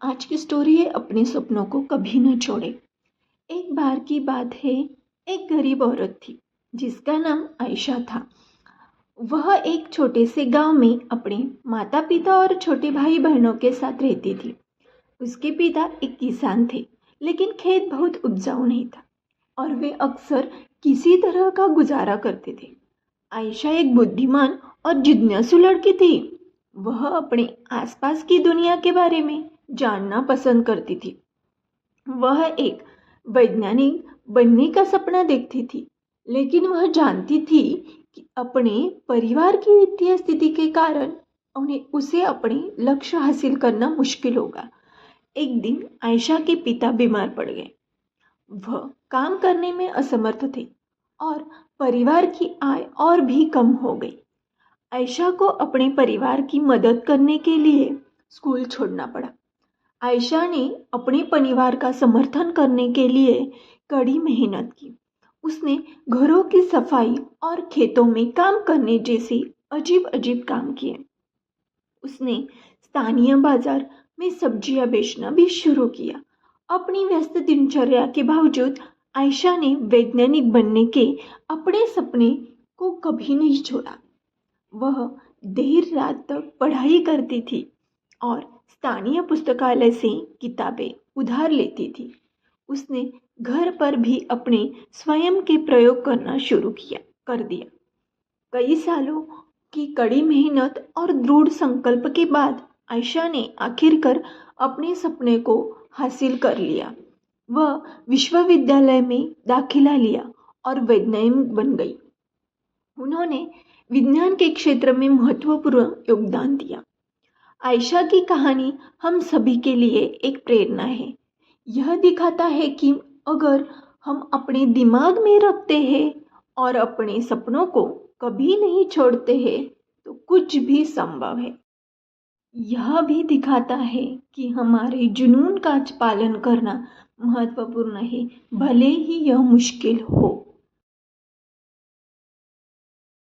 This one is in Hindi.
आज की स्टोरी है अपने सपनों को कभी न छोड़े। एक बार की बात है, एक गरीब औरत थी जिसका नाम आयशा था। वह एक छोटे से गांव में अपने माता पिता और छोटे भाई बहनों के साथ रहती थी। उसके पिता एक किसान थे, लेकिन खेत बहुत उपजाऊ नहीं था और वे अक्सर किसी तरह का गुजारा करते थे। आयशा एक बुद्धिमान और जिज्ञासु लड़की थी। वह अपने आसपास की दुनिया के बारे में जानना पसंद करती थी। वह एक वैज्ञानिक बनने का सपना देखती थी, लेकिन वह जानती थी कि अपने परिवार की वित्तीय स्थिति के कारण उन्हें उसे अपने लक्ष्य हासिल करना मुश्किल होगा। एक दिन आयशा के पिता बीमार पड़ गए। वह काम करने में असमर्थ थे और परिवार की आय और भी कम हो गई। आयशा को अपने परिवार की मदद करने के लिए स्कूल छोड़ना पड़ा। आयशा ने अपने परिवार का समर्थन करने के लिए कड़ी मेहनत की। उसने घरों की सफाई और खेतों में काम करने जैसे अजीब अजीब काम किए। उसने स्थानीय बाजार में सब्जियां बेचना भी शुरू किया। अपनी व्यस्त दिनचर्या के बावजूद आयशा ने वैज्ञानिक बनने के अपने सपने को कभी नहीं छोड़ा। वह देर रात तक पढ़ाई करती थी और स्थानीय पुस्तकालय से किताबें उधार लेती थी। उसने घर पर भी अपने स्वयं के प्रयोग करना शुरू किया कर दिया। कई सालों की कड़ी मेहनत और दृढ़ संकल्प के बाद आयशा ने आखिरकार अपने सपने को हासिल कर लिया। वह विश्वविद्यालय में दाखिला लिया और वैज्ञानिक बन गई। उन्होंने विज्ञान के क्षेत्र में महत्वपूर्ण योगदान दिया। आयशा की कहानी हम सभी के लिए एक प्रेरणा है। यह दिखाता है कि अगर हम अपने दिमाग में रखते हैं और अपने सपनों को कभी नहीं छोड़ते हैं तो कुछ भी संभव है। यह भी दिखाता है कि हमारे जुनून का पालन करना महत्वपूर्ण है, भले ही यह मुश्किल हो।